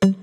तो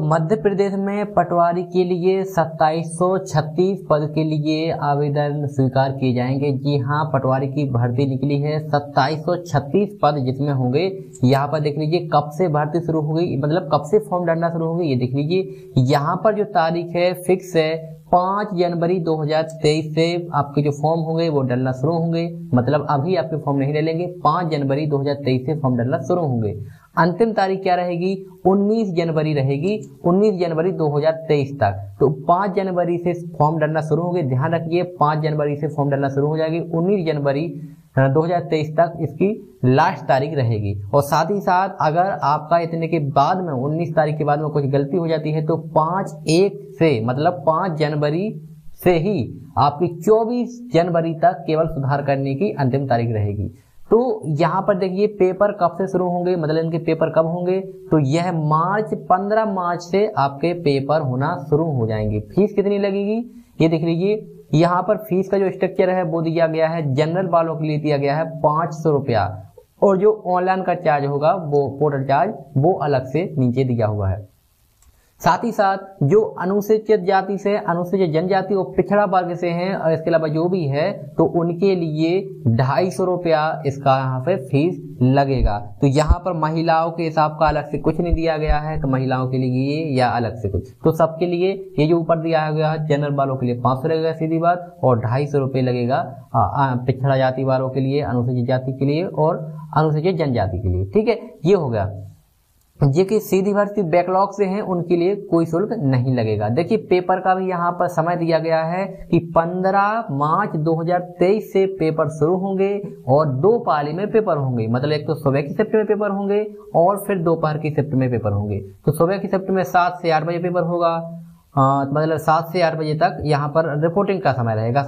मध्य प्रदेश में पटवारी के लिए 2736 पद के लिए आवेदन स्वीकार किए जाएंगे। जी हाँ, पटवारी की भर्ती निकली है 2736 पद जिसमें होंगे। यहाँ पर देख लीजिए कब से भर्ती शुरू हो गई, मतलब कब से फॉर्म डालना शुरू हो गई, ये देख लीजिए। यहाँ पर जो तारीख है फिक्स है 5 जनवरी 2023 से आपके जो फॉर्म होंगे वो डलना शुरू होंगे। मतलब अभी आपके फॉर्म नहीं डलेंगे, 5 जनवरी 2023 से फॉर्म डलना शुरू होंगे। अंतिम तारीख क्या रहेगी? 19 जनवरी रहेगी, 19 जनवरी 2023 तक। तो 5 जनवरी से फॉर्म डलना शुरू होंगे। ध्यान रखिए 5 जनवरी से फॉर्म डलना शुरू हो जाएगी, 19 जनवरी 2023 तक इसकी लास्ट तारीख रहेगी। और साथ ही साथ अगर आपका इतने के बाद में 19 तारीख के बाद में कुछ गलती हो जाती है तो 5/1 से मतलब 5 जनवरी से ही आपकी 24 जनवरी तक केवल सुधार करने की अंतिम तारीख रहेगी। तो यहाँ पर देखिए पेपर कब से शुरू होंगे, मतलब इनके पेपर कब होंगे? तो यह 15 मार्च से आपके पेपर होना शुरू हो जाएंगे। फीस कितनी लगेगी ये देख लीजिए। यहाँ पर फीस का जो स्ट्रक्चर है वो दिया गया है, जनरल वालों के लिए दिया गया है 500 रुपया, और जो ऑनलाइन का चार्ज होगा वो पोर्टल चार्ज वो अलग से नीचे दिया हुआ है। साथ ही साथ जो अनुसूचित जाति से, अनुसूचित जनजाति और पिछड़ा वर्ग से हैं और इसके अलावा जो भी है तो उनके लिए 250 रुपया इसका यहाँ पे फीस लगेगा। तो यहाँ पर महिलाओं के हिसाब का अलग से कुछ नहीं दिया गया है कि महिलाओं के लिए ये या अलग से कुछ, तो सबके लिए ये जो ऊपर दिया गया है जनरल वालों के लिए 500 लगेगा सीधी बात, और 250 रुपये लगेगा पिछड़ा जाति वालों के लिए, अनुसूचित जाति के लिए और अनुसूचित जनजाति के लिए। ठीक है, ये हो गया। जो कि सीधी भर्ती बैकलॉग से हैं उनके लिए कोई शुल्क नहीं लगेगा। देखिए पेपर का भी यहाँ पर समय दिया गया है कि 15 मार्च 2023 से पेपर शुरू होंगे और 2 पाली में पेपर होंगे। मतलब एक तो सुबह की शिफ्ट में पेपर होंगे और फिर दोपहर की शिफ्ट में पेपर होंगे। तो सुबह की शिफ्ट में 7 से 8 बजे पेपर होगा, मतलब 7 से 8 बजे तक यहाँ पर रिपोर्टिंग का समय रहेगा,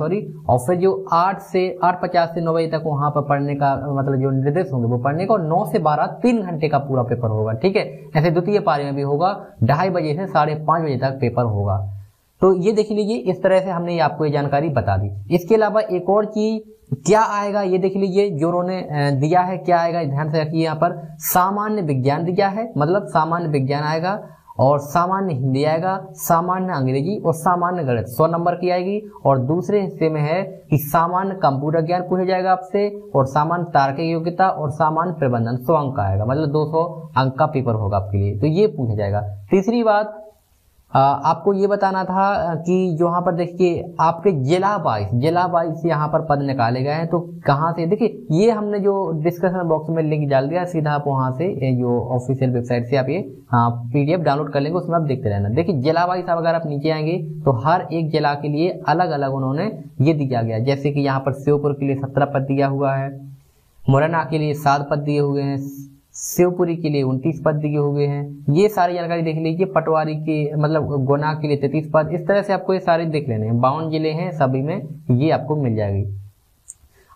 और फिर जो 8:50 से 9 बजे तक वहाँ पर पढ़ने का, मतलब जो निर्देश होंगे वो पढ़ने का, और 9 से 12 3 घंटे का पूरा पेपर होगा। ठीक है, ऐसे द्वितीय पारी में भी होगा, 2:30 बजे से 5:30 बजे तक पेपर होगा। तो ये देख लीजिए, इस तरह से हमने आपको ये जानकारी बता दी। इसके अलावा एक और चीज क्या आएगा ये देख लीजिए, जो उन्होंने दिया है क्या आएगा, ध्यान से रखिए। यहाँ पर सामान्य विज्ञान दिया है, मतलब सामान्य विज्ञान आएगा, और सामान्य हिंदी आएगा, सामान्य अंग्रेजी और सामान्य गणित 100 नंबर की आएगी। और दूसरे हिस्से में है कि सामान्य कंप्यूटर ज्ञान पूछा जाएगा आपसे, और सामान्य तार्किक योग्यता और सामान्य प्रबंधन 100 अंक का आएगा, मतलब 200 अंक का पेपर होगा आपके लिए, तो ये पूछा जाएगा। तीसरी बात आपको ये बताना था कि जो यहाँ पर देखिए आपके जिला वाइज यहाँ पर पद निकाले गए हैं। तो कहाँ से, देखिए ये हमने जो डिस्क्रिप्शन बॉक्स में लिंक डाल दिया, सीधा आप वहाँ से जो ऑफिशियल वेबसाइट से आप ये PDF डाउनलोड कर लेंगे, उसमें आप देखते रहना। देखिए जिला वाइज अगर आप नीचे आएंगे तो हर एक जिला के लिए अलग अलग उन्होंने ये दिया गया। जैसे कि यहाँ पर श्योपुर के लिए 17 पद दिया हुआ है, मुरैना के लिए 7 पद दिए हुए हैं, शिवपुरी के लिए 29 पद दिए हुए हैं। ये सारी जानकारी देख लीजिए। पटवारी के मतलब गुना के लिए 33 पद, इस तरह से आपको ये सारे देख लेने हैं। 52 जिले हैं, सभी में ये आपको मिल जाएगी।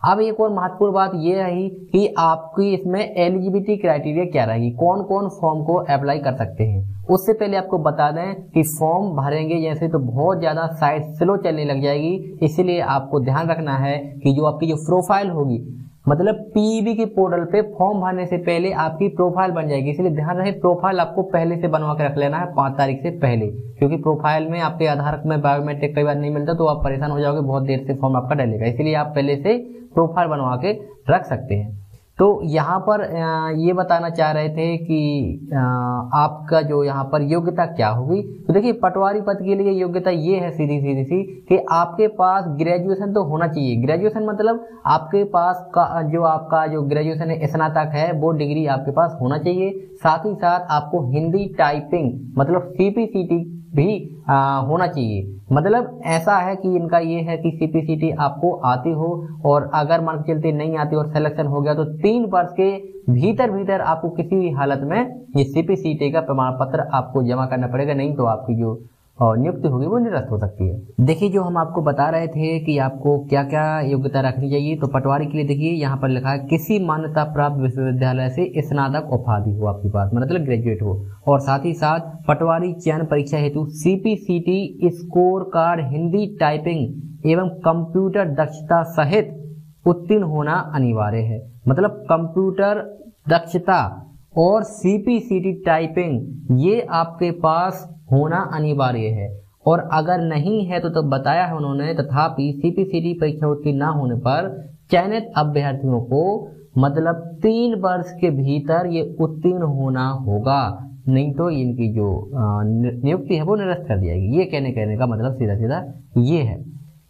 अब एक और महत्वपूर्ण बात ये रही कि आपकी इसमें एलिजिबिलिटी क्राइटेरिया क्या रहेगी, कौन कौन फॉर्म को अप्लाई कर सकते हैं। उससे पहले आपको बता दें कि फॉर्म भरेंगे जैसे तो बहुत ज्यादा साइट स्लो चलने लग जाएगी, इसलिए आपको ध्यान रखना है कि जो आपकी जो प्रोफाइल होगी, मतलब पीईबी के पोर्टल पे फॉर्म भरने से पहले आपकी प्रोफाइल बन जाएगी, इसलिए ध्यान रहे प्रोफाइल आपको पहले से बनवा के रख लेना है 5 तारीख से पहले, क्योंकि प्रोफाइल में आपके आधार में बायोमेट्रिक कई बार नहीं मिलता तो आप परेशान हो जाओगे, बहुत देर से फॉर्म आपका डलेगा, इसलिए आप पहले से प्रोफाइल बनवा के रख सकते हैं। तो यहाँ पर ये बताना चाह रहे थे कि आपका जो यहाँ पर योग्यता क्या होगी। तो देखिए पटवारी पद के लिए योग्यता ये है सीधी सी कि आपके पास ग्रेजुएशन तो होना चाहिए। ग्रेजुएशन मतलब आपके पास का जो आपका जो ग्रेजुएशन है, स्नातक है, वो डिग्री आपके पास होना चाहिए। साथ ही साथ आपको हिंदी टाइपिंग मतलब CPCT भी होना चाहिए। मतलब ऐसा है कि इनका ये है कि CPCT आपको आती हो, और अगर मान के चलते नहीं आती और सिलेक्शन हो गया तो 3 वर्ष के भीतर आपको किसी भी हालत में ये CPCT का प्रमाण पत्र आपको जमा करना पड़ेगा, नहीं तो आपकी जो नियुक्ति होगी वो निरस्त हो सकती है। देखिए जो हम आपको बता रहे थे कि आपको क्या क्या योग्यता रखनी चाहिए, तो पटवारी के लिए देखिए यहाँ पर लिखा है किसी मान्यता प्राप्त विश्वविद्यालय से स्नातक उपाधि हो आपके पास, मतलब ग्रेजुएट हो, और साथ ही साथ पटवारी चयन परीक्षा हेतु CPCT score card, Hindi typing एवं कंप्यूटर दक्षता सहित उत्तीर्ण होना अनिवार्य है। मतलब कंप्यूटर दक्षता और सीपीसीटी टाइपिंग ये आपके पास होना अनिवार्य है। और अगर नहीं है तो बताया है उन्होंने, तथापि सीपीसीटी परीक्षा उत्तीर्ण न होने पर चयनित अभ्यर्थियों को मतलब 3 वर्ष के भीतर ये उत्तीर्ण होना होगा, नहीं तो इनकी जो नियुक्ति है वो निरस्त कर दी जाएगी। ये कहने का मतलब सीधा सीधा ये है।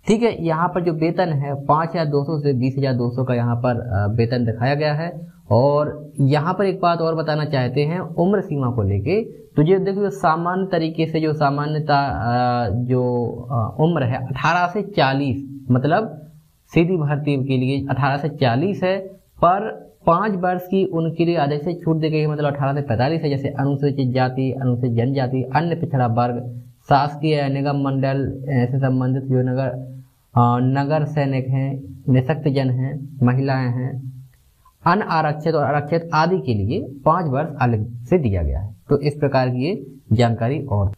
ठीक है, यहाँ पर जो वेतन है 5,200 से 20,200 का यहाँ पर वेतन दिखाया गया है। और यहाँ पर एक बात और बताना चाहते हैं उम्र सीमा को लेके, तो ये देखिए सामान्य तरीके से जो सामान्यता जो उम्र है 18 से 40, मतलब सीधी भर्ती के लिए 18 से 40 है, पर 5 वर्ष की उनके लिए आदेश से छूट दी गई है, मतलब 18 से 45 है। जैसे अनुसूचित जाति, अनुसूचित जनजाति, अन्य पिछड़ा वर्ग, शासकीय निगम मंडल से संबंधित जो नगर सैनिक हैं, निःशक्त जन हैं, महिलाएं हैं, अनारक्षित और आरक्षित आदि के लिए 5 वर्ष अलग से दिया गया है। तो इस प्रकार की ये जानकारी और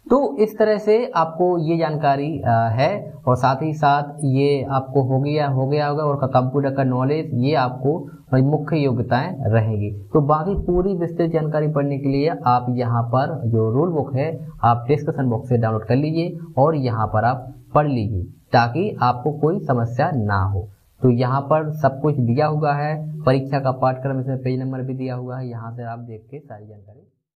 तो इस तरह से आपको ये जानकारी है। और साथ ही साथ ये आपको हो गया होगा और कंप्यूटर का नॉलेज ये आपको मुख्य योग्यताएं रहेगी। तो बाकी पूरी विस्तृत जानकारी पढ़ने के लिए आप यहाँ पर जो रूल बुक है आप डिस्क्रिप्शन बॉक्स से डाउनलोड कर लीजिए और यहाँ पर आप पढ़ लीजिए ताकि आपको कोई समस्या ना हो। तो यहाँ पर सब कुछ दिया हुआ है, परीक्षा का पाठ्यक्रम इसमें पेज नंबर भी दिया हुआ है, यहाँ से आप देख के सारी जानकारी